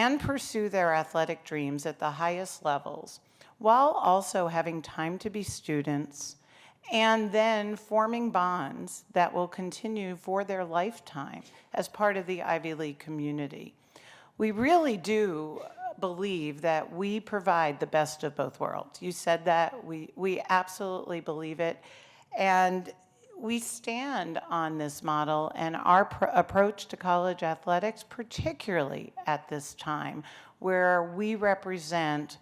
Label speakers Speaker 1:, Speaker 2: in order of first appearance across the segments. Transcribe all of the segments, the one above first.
Speaker 1: and pursue their athletic dreams at the highest levels, while also having time to be students and then forming bonds that will continue for their lifetime as part of the Ivy League community. We really do believe that we provide the best of both worlds. You said that, we absolutely believe it, and we stand on this model and our approach to college athletics, particularly at this time, where we represent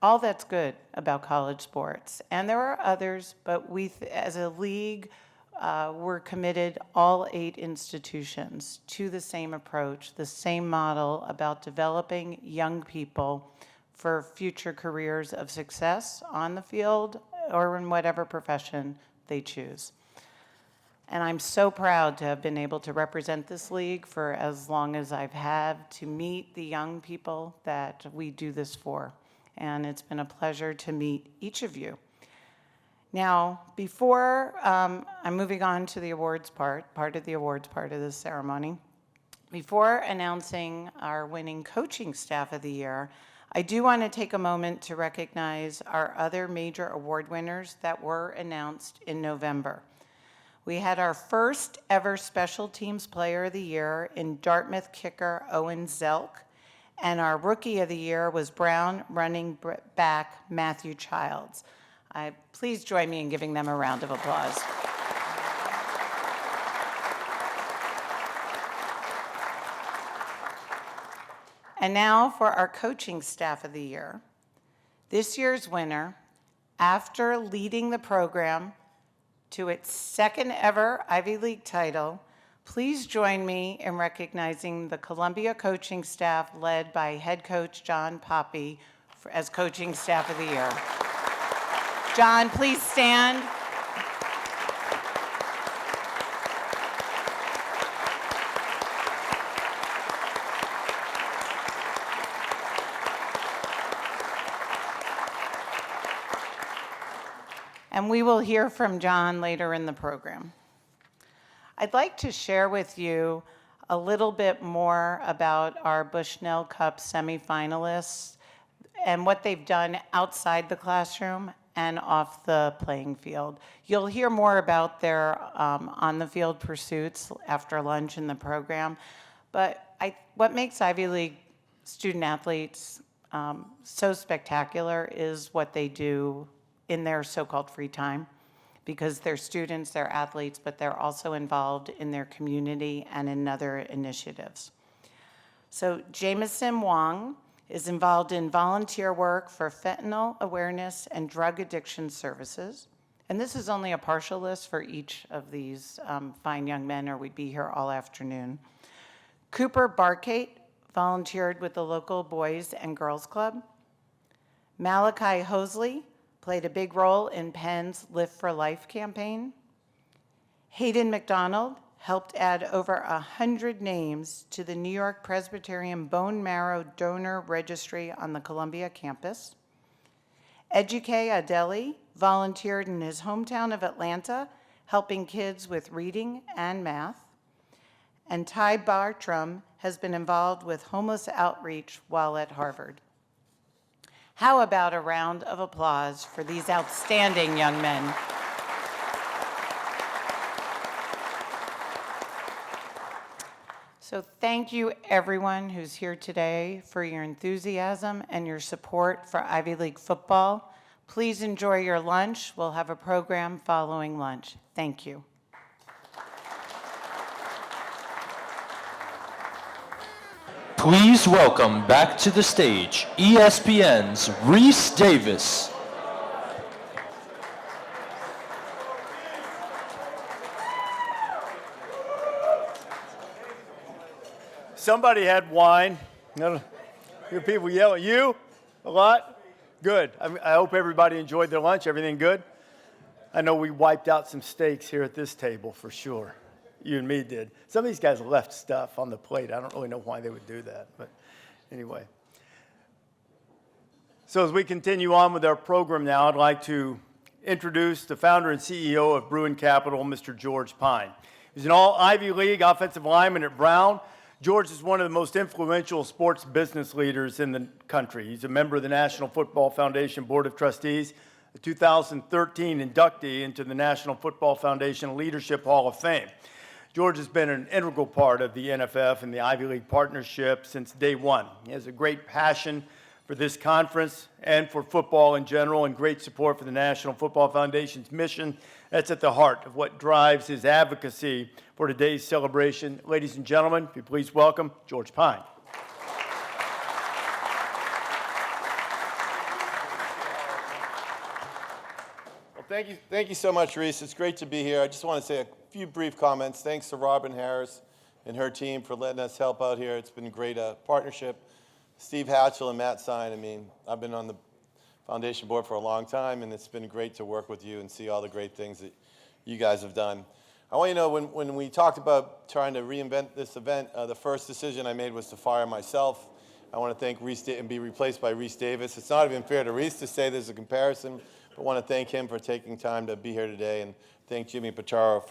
Speaker 1: all that's good about college sports. And there are others, but we, as a league, we're committed, all 8 institutions, to the same approach, the same model about developing young people for future careers of success on the field or in whatever profession they choose. And I'm so proud to have been able to represent this league for as long as I've had, to meet the young people that we do this for. And it's been a pleasure to meet each of you. Now, before I'm moving on to the awards part of the awards part of this ceremony, before announcing our winning coaching staff of the year, I do want to take a moment to recognize our other major award winners that were announced in November. We had our first ever Special Teams Player of the Year in Dartmouth kicker Owen Zelk, and our Rookie of the Year was Brown running back Matthew Childs. Please join me in giving them a round of applause. And now for our Coaching Staff of the Year. This year's winner, after leading the program to its second ever Ivy League title, please join me in recognizing the Columbia coaching staff led by head coach John Poppy as Coaching Staff of the Year. John, please stand. And we will hear from John later in the program. I'd like to share with you a little bit more about our Bushnell Cup semifinalists and what they've done outside the classroom and off the playing field. You'll hear more about their on-the-field pursuits after lunch in the program, but what makes Ivy League student athletes so spectacular is what they do in their so-called free time, because they're students, they're athletes, but they're also involved in their community and in other initiatives. So Jameson Wong is involved in volunteer work for fentanyl awareness and drug addiction services. And this is only a partial list for each of these fine young men, or we'd be here all afternoon. Cooper Barkate volunteered with the local Boys and Girls Club. Malachi Hosley played a big role in Penn's Lift for Life campaign. Hayden McDonald helped add over 100 names to the New York Presbyterian Bone Marrow Donor Registry on the Columbia campus. Eduke Adeli volunteered in his hometown of Atlanta, helping kids with reading and math. And Ty Bartram has been involved with homeless outreach while at Harvard. How about a round of applause for these outstanding young men? So thank you everyone who's here today for your enthusiasm and your support for Ivy League football. Please enjoy your lunch. We'll have a program following lunch. Thank you.
Speaker 2: Please welcome back to the stage ESPN's Reese Davis.
Speaker 3: Somebody had wine. Hear people yell at you a lot? Good. I hope everybody enjoyed their lunch. Everything good? I know we wiped out some steaks here at this table for sure. You and me did. Some of these guys left stuff on the plate. I don't really know why they would do that, but anyway. So as we continue on with our program now, I'd like to introduce the founder and CEO of Bruin Capital, Mr. George Pine. He's an all-Ivy League offensive lineman at Brown. George is one of the most influential sports business leaders in the country. He's a member of the National Football Foundation Board of Trustees, a 2013 inductee into the National Football Foundation Leadership Hall of Fame. George has been an integral part of the NFF and the Ivy League partnership since day one. He has a great passion for this conference and for football in general, and great support for the National Football Foundation's mission. That's at the heart of what drives his advocacy for today's celebration. Ladies and gentlemen, if you please welcome George Pine.
Speaker 4: Well, thank you so much, Reese. It's great to be here. I just want to say a few brief comments. Thanks to Robin Harris and her team for letting us help out here. It's been a great partnership. Steve Hatchell and Matt Stein, I mean, I've been on the foundation board for a long time, and it's been great to work with you and see all the great things that you guys have done. I want you to know, when we talked about trying to reinvent this event, the first decision I made was to fire myself. I want to thank Reese and be replaced by Reese Davis. It's not even fair to Reese to say there's a comparison, but I want to thank him for taking time to be here today, and thank Jimmy Pitaro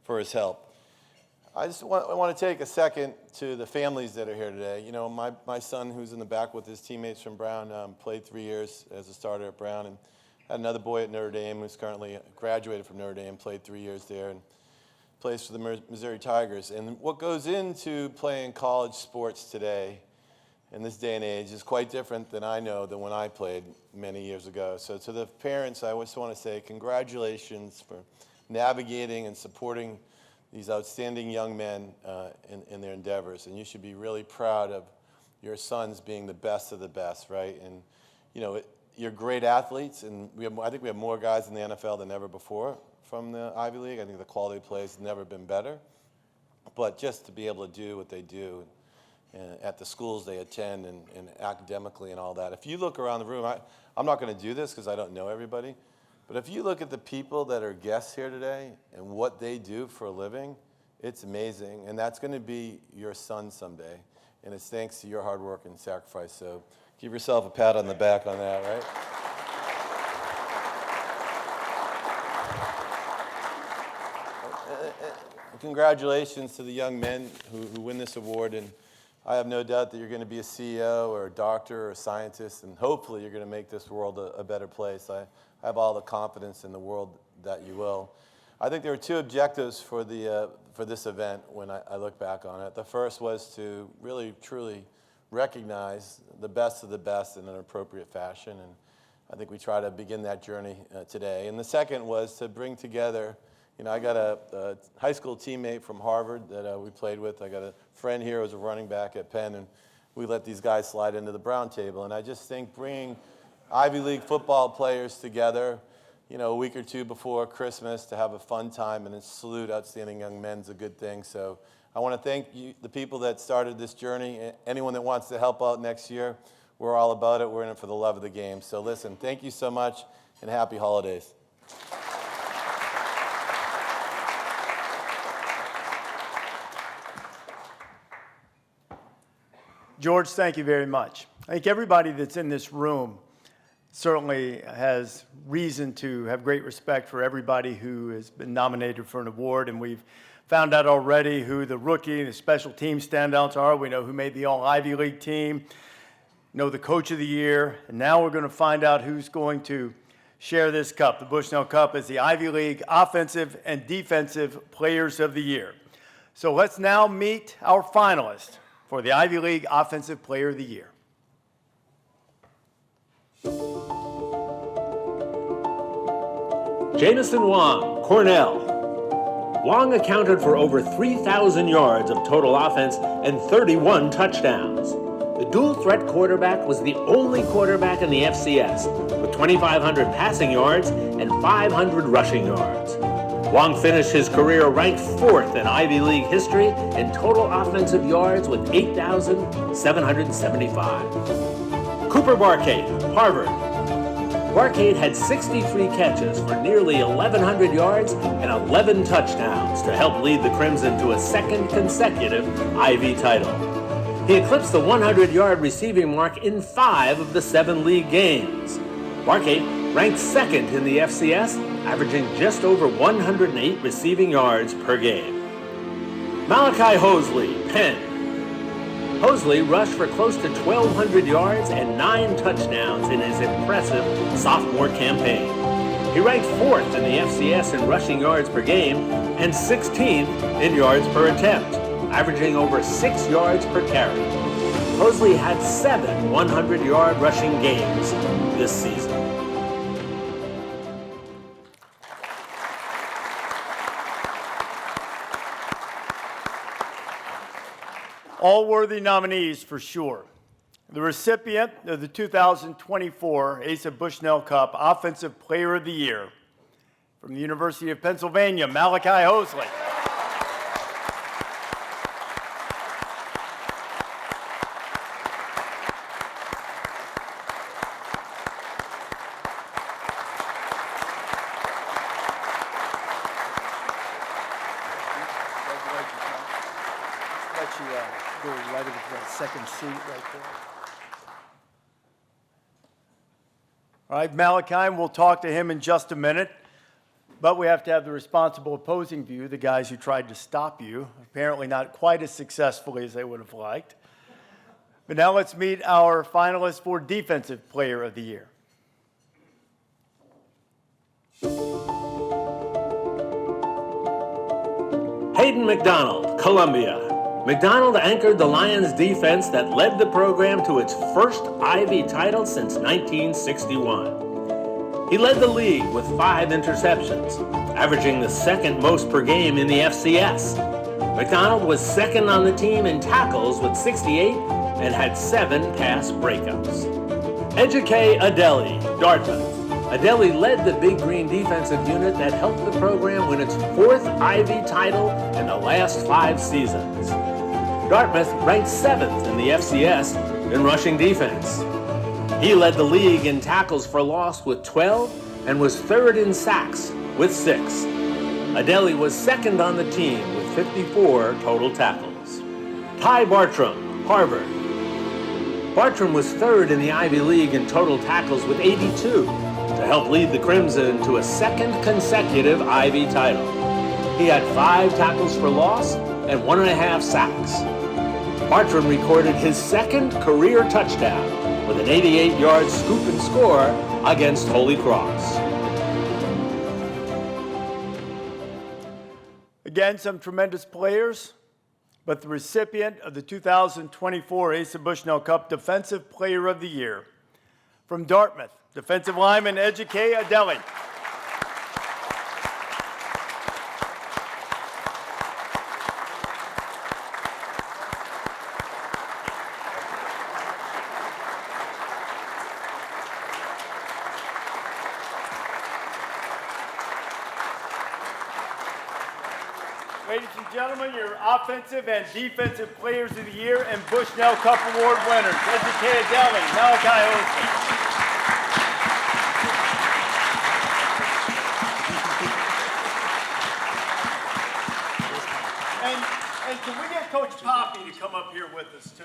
Speaker 4: for his help. I just want to take a second to the families that are here today. You know, my son, who's in the back with his teammates from Brown, played 3 years as a starter at Brown, and had another boy at Notre Dame who's currently graduated from Notre Dame, played 3 years there, and plays for the Missouri Tigers. And what goes into playing college sports today in this day and age is quite different than I know than when I played many years ago. So to the parents, I just want to say congratulations for navigating and supporting these outstanding young men in their endeavors. And you should be really proud of your sons being the best of the best, right? And, you know, you're great athletes, and I think we have more guys in the NFL than ever before from the Ivy League. I think the quality of play has never been better. But just to be able to do what they do at the schools they attend and academically and all that. If you look around the room, I'm not going to do this because I don't know everybody, but if you look at the people that are guests here today and what they do for a living, it's amazing. And that's going to be your son someday. And it's thanks to your hard work and sacrifice. So give yourself a pat on the back on that, right? Congratulations to the young men who win this award. And I have no doubt that you're going to be a CEO or a doctor or a scientist, and hopefully you're going to make this world a better place. I have all the confidence in the world that you will. I think there were two objectives for this event when I look back on it. The first was to really, truly recognize the best of the best in an appropriate fashion, and I think we try to begin that journey today. And the second was to bring together, you know, I got a high school teammate from Harvard that we played with. I got a friend here who was a running back at Penn, and we let these guys slide into the Brown table. And I just think bringing Ivy League football players together, you know, a week or two before Christmas to have a fun time and then salute outstanding young men is a good thing. So I want to thank you, the people that started this journey. Anyone that wants to help out next year, we're all about it. We're in it for the love of the game. So listen, thank you so much, and happy holidays.
Speaker 3: George, thank you very much. I think everybody that's in this room certainly has reason to have great respect for everybody who has been nominated for an award, and we've found out already who the rookie and the special team standouts are. We know who made the All-Ivy League team, know the Coach of the Year, and now we're going to find out who's going to share this cup, the Bushnell Cup, as the Ivy League Offensive and Defensive Players of the Year. So let's now meet our finalists for the Ivy League Offensive Player of the Year.
Speaker 5: Jamison Wong, Cornell. Wong accounted for over 3,000 yards of total offense and 31 touchdowns. The dual-threat quarterback was the only quarterback in the FCS, with 2,500 passing yards and 500 rushing yards. Wong finished his career ranked 4th in Ivy League history in total offensive yards with 8,775. Cooper Barcade, Harvard. Barcade had 63 catches for nearly 1,100 yards and 11 touchdowns to help lead the Crimson to a second consecutive Ivy title. He eclipsed the 100-yard receiving mark in 5 of the 7 league games. Barcade ranked 2nd in the FCS, averaging just over 108 receiving yards per game. Malachi Hosley, Penn. Hosley rushed for close to 1,200 yards and 9 touchdowns in his impressive sophomore campaign. He ranked 4th in the FCS in rushing yards per game and 16th in yards per attempt, averaging over 6 yards per carry. Hosley had 7 100-yard rushing games this season.
Speaker 3: All worthy nominees for sure. The recipient of the 2024 Asa Bushnell Cup Offensive Player of the Year from the University of Pennsylvania, Malachi Hosley. Let you go right over to that second seat right there. All right, Malachi, we'll talk to him in just a minute, but we have to have the responsible opposing view, the guys who tried to stop you, apparently not quite as successfully as they would have liked. But now let's meet our finalists for Defensive Player of the Year.
Speaker 5: Hayden McDonald, Columbia. McDonald anchored the Lions defense that led the program to its first Ivy title since 1961. He led the league with 5 interceptions, averaging the 2nd most per game in the FCS. McDonald was 2nd on the team in tackles with 68 and had 7 pass breakups. Ejike Adeli, Dartmouth. Adeli led the Big Green defensive unit that helped the program win its 4th Ivy title in the last 5 seasons. Dartmouth ranked 7th in the FCS in rushing defense. He led the league in tackles for loss with 12 and was 3rd in sacks with 6. Adeli was 2nd on the team with 54 total tackles. Ty Bartram, Harvard. Bartram was 3rd in the Ivy League in total tackles with 82 to help lead the Crimson to a 2nd consecutive Ivy title. He had 5 tackles for loss and 1.5 sacks. Bartram recorded his 2nd career touchdown with an 88-yard scoop and score against Holy Cross.
Speaker 3: Again, some tremendous players, but the recipient of the 2024 Asa Bushnell Cup Defensive Player of the Year from Dartmouth, defensive lineman Ejike Adeli. Ladies and gentlemen, your offensive and defensive players of the year and Bushnell Cup Award winners, Ejike Adeli, Malachi Hosley. And can we get Coach Poppy to come up here with us too?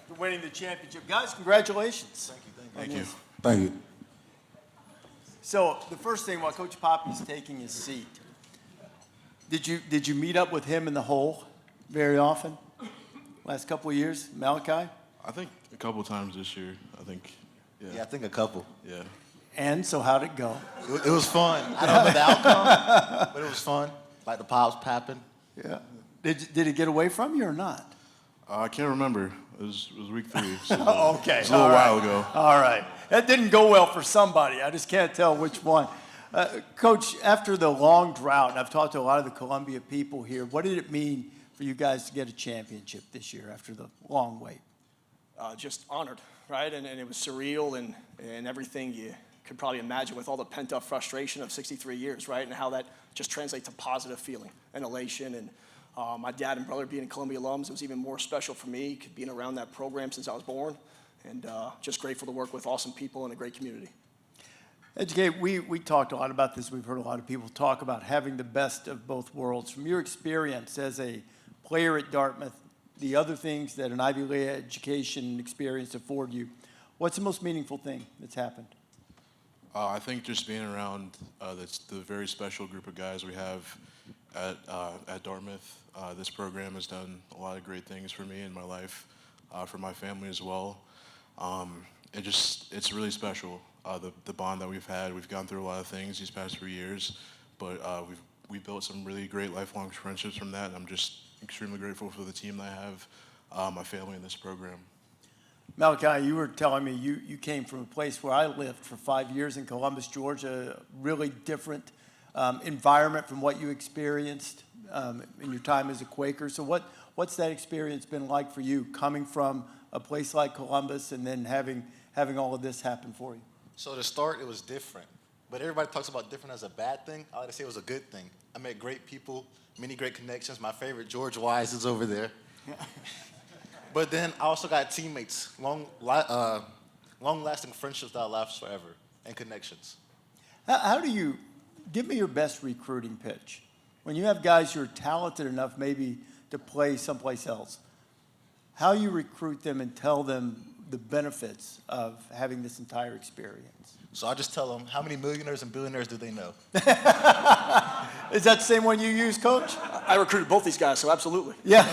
Speaker 3: For winning the championship. Guys, congratulations.
Speaker 6: Thank you. Thank you.
Speaker 3: So the first thing while Coach Poppy's taking his seat, did you meet up with him in the hole very often? Last couple of years, Malachi?
Speaker 6: I think a couple times this year. I think,
Speaker 7: Yeah, I think a couple.
Speaker 6: yeah.
Speaker 3: And so how'd it go?
Speaker 7: It was fun. I don't know the outcome, but it was fun. Like the pops popping.
Speaker 3: Yeah. Did it get away from you or not?
Speaker 6: I can't remember. It was week 3. So
Speaker 3: Okay.
Speaker 6: It was a little while ago.
Speaker 3: All right. That didn't go well for somebody. I just can't tell which one. Coach, after the long drought, and I've talked to a lot of the Columbia people here, what did it mean for you guys to get a championship this year after the long wait?
Speaker 8: Just honored, right? And it was surreal and everything you could probably imagine with all the pent-up frustration of 63 years, right? And how that just translates to positive feeling and elation. And my dad and brother being Columbia alums, it was even more special for me, being around that program since I was born. And just grateful to work with awesome people and a great community.
Speaker 3: Ejike, we talked a lot about this. We've heard a lot of people talk about having the best of both worlds. From your experience as a player at Dartmouth, the other things that an Ivy League education experience afford you, what's the most meaningful thing that's happened?
Speaker 6: I think just being around the very special group of guys we have at Dartmouth. This program has done a lot of great things for me in my life, for my family as well. It's really special. The bond that we've had. We've gone through a lot of things these past 3 years, but we've built some really great lifelong friendships from that. And I'm just extremely grateful for the team that I have, my family, in this program.
Speaker 3: Malachi, you were telling me you came from a place where I lived for 5 years in Columbus, Georgia, really different environment from what you experienced in your time as a Quaker. So what's that experience been like for you, coming from a place like Columbus and then having all of this happen for you?
Speaker 7: So to start, it was different. But everybody talks about different as a bad thing. I like to say it was a good thing. I met great people, many great connections. My favorite, George Wise, is over there. But then I also got teammates, long-lasting friendships that last forever, and connections.
Speaker 3: How do you, give me your best recruiting pitch. When you have guys who are talented enough maybe to play someplace else, how you recruit them and tell them the benefits of having this entire experience?
Speaker 7: So I just tell them, how many millionaires and billionaires do they know?
Speaker 3: Is that the same one you use, Coach?
Speaker 8: I recruited both these guys, so absolutely.
Speaker 3: Yeah.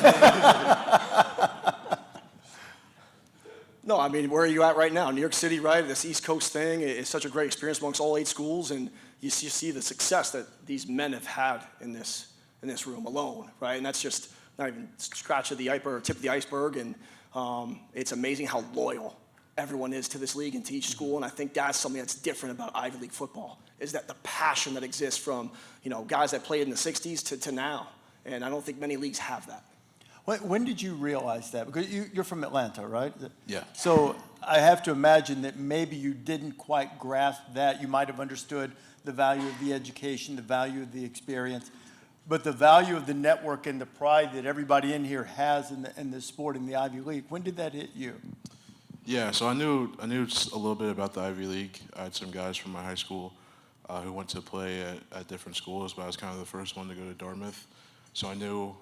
Speaker 8: No, I mean, where are you at right now? New York City, right? This East Coast thing is such a great experience amongst all 8 schools, and you see the success that these men have had in this room alone, right? And that's just not even scratch of the iceberg or tip of the iceberg, and it's amazing how loyal everyone is to this league and to each school, and I think that's something that's different about Ivy League football, is that the passion that exists from, guys that played in the 60s to now, and I don't think many leagues have that.
Speaker 3: When did you realize that? Because you're from Atlanta, right?
Speaker 6: Yeah.
Speaker 3: So I have to imagine that maybe you didn't quite grasp that. You might have understood the value of the education, the value of the experience, but the value of the network and the pride that everybody in here has in the sport in the Ivy League. When did that hit you?
Speaker 6: Yeah, so I knew a little bit about the Ivy League. I had some guys from my high school who went to play at different schools, but I was kind of the first one to go to Dartmouth. So I knew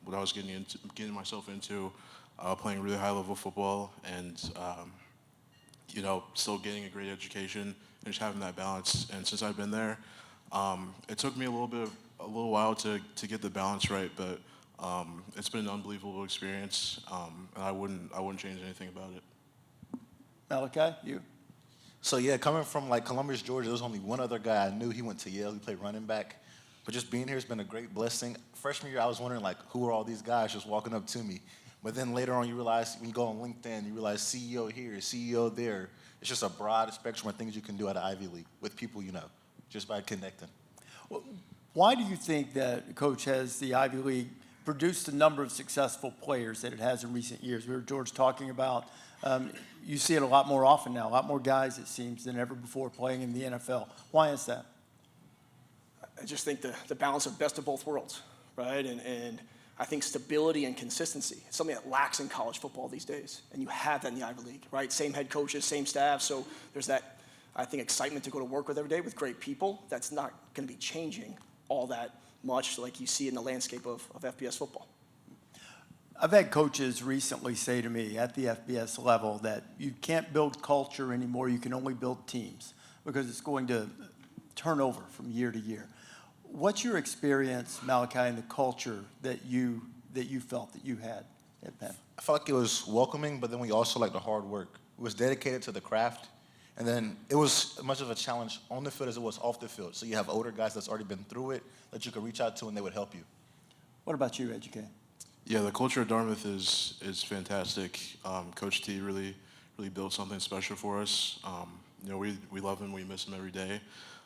Speaker 6: what I was getting myself into, playing really high-level football, and still getting a great education and just having that balance. And since I've been there, it took me a little while to get the balance right, but it's been an unbelievable experience, and I wouldn't change anything about it.
Speaker 3: Malachi, you?
Speaker 7: So yeah, coming from like Columbus, Georgia, there was only one other guy I knew. He went to Yale. He played running back. But just being here has been a great blessing. Freshman year, I was wondering, like, who are all these guys just walking up to me? But then later on, you realize, when you go on LinkedIn, you realize CEO here, CEO there. It's just a broad spectrum of things you can do at Ivy League with people you know, just by connecting.
Speaker 3: Well, why do you think that, Coach, has the Ivy League produced a number of successful players that it has in recent years? We were, George, talking about, you see it a lot more often now, a lot more guys, it seems, than ever before playing in the NFL. Why is that?
Speaker 8: I just think the balance of best of both worlds, right? And I think stability and consistency is something that lacks in college football these days. And you have that in the Ivy League, right? Same head coaches, same staff. So there's that, I think, excitement to go to work with every day with great people. That's not going to be changing all that much like you see in the landscape of FBS football.
Speaker 3: I've had coaches recently say to me at the FBS level that you can't build culture anymore. You can only build teams because it's going to turn over from year to year. What's your experience, Malachi, in the culture that you felt that you had at Penn?
Speaker 7: I felt like it was welcoming, but then we also liked the hard work. It was dedicated to the craft, and then it was as much of a challenge on the field as it was off the field. So you have older guys that's already been through it that you could reach out to, and they would help you.
Speaker 3: What about you, Educate?
Speaker 6: Yeah, the culture at Dartmouth is fantastic. Coach T really built something special for us. We love him, we miss him every day.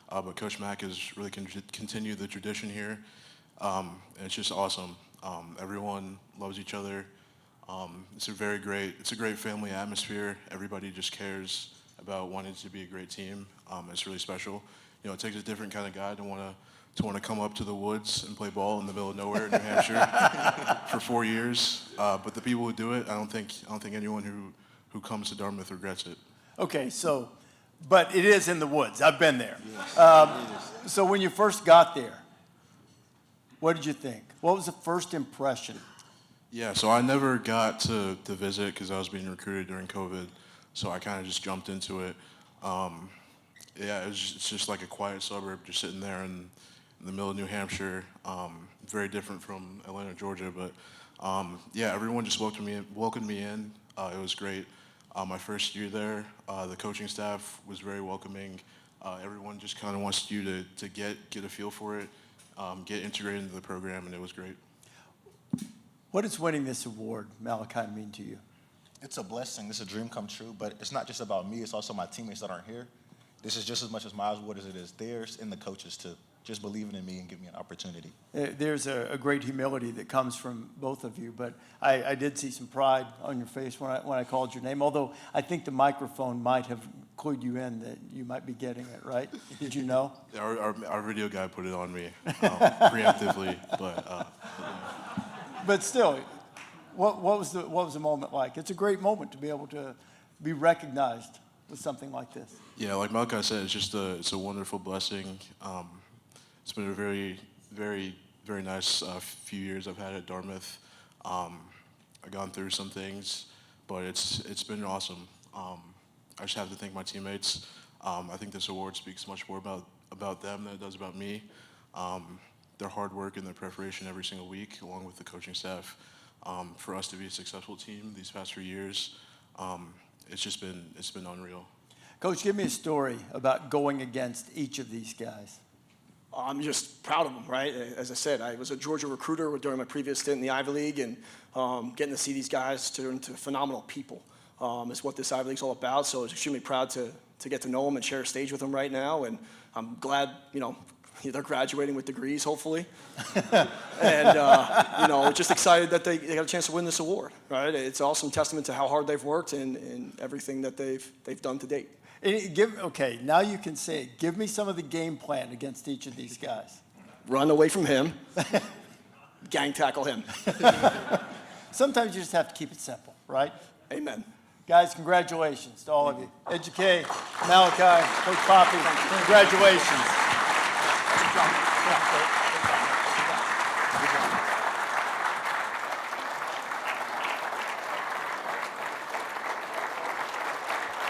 Speaker 6: But Coach Mack has really continued the tradition here, and it's just awesome. Everyone loves each other. It's a great family atmosphere. Everybody just cares about wanting to be a great team. It's really special. It takes a different kind of guy to want to come up to the woods and play ball in the middle of nowhere in New Hampshire for 4 years. But the people who do it, I don't think anyone who comes to Dartmouth regrets it.
Speaker 3: Okay, but it is in the woods. I've been there. Yes, so when you first got there, what did you think? What was the first impression?
Speaker 6: Yeah, so I never got to visit because I was being recruited during COVID. So I kind of just jumped into it. It's just like a quiet suburb, just sitting there in in the middle of New Hampshire, very different from Atlanta, Georgia. But yeah, everyone just welcomed me in. It was great. My first year there, the coaching staff was very welcoming. Everyone just kind of wants you to get a feel for it, get integrated into the program, and it was great.
Speaker 3: What does winning this award, Malachi, mean to you?
Speaker 7: It's a blessing. It's a dream come true, but it's not just about me. It's also my teammates that aren't here. This is just as much as my award as it is theirs and the coaches to just believing in me and give me an opportunity.
Speaker 3: There's a great humility that comes from both of you, but I did see some pride on your face when I called your name, although I think the microphone might have clued you in that you might be getting it, right? Did you know?
Speaker 6: Our video guy put it on me preemptively, but
Speaker 3: But still, what was the moment like? It's a great moment to be able to be recognized with something like this.
Speaker 6: yeah, like Malachi said, it's a wonderful blessing. It's been a very, very, very nice few years I've had at Dartmouth. I've gone through some things, but it's been awesome. I just have to thank my teammates. I think this award speaks much more about them than it does about me. Their hard work and their preparation every single week, along with the coaching staff, for us to be a successful team these past 3 years, it's been unreal.
Speaker 3: Coach, give me a story about going against each of these guys.
Speaker 8: I'm just proud of them, right? As I said, I was a Georgia recruiter during my previous stint in the Ivy League, and getting to see these guys turn into phenomenal people is what this Ivy League's all about. So I was extremely proud to get to know them and share a stage with them right now, and I'm glad, they're graduating with degrees, hopefully. And, just excited that they got a chance to win this award, right? It's an awesome testament to how hard they've worked and everything that they've done to date.
Speaker 3: Okay, now you can say it. Give me some of the game plan against each of these guys.
Speaker 8: Run away from him. Gang tackle him.
Speaker 3: Sometimes you just have to keep it simple, right?
Speaker 8: Amen.
Speaker 3: Guys, congratulations to all of you. Educate, Malachi, Coach Poppy, congratulations.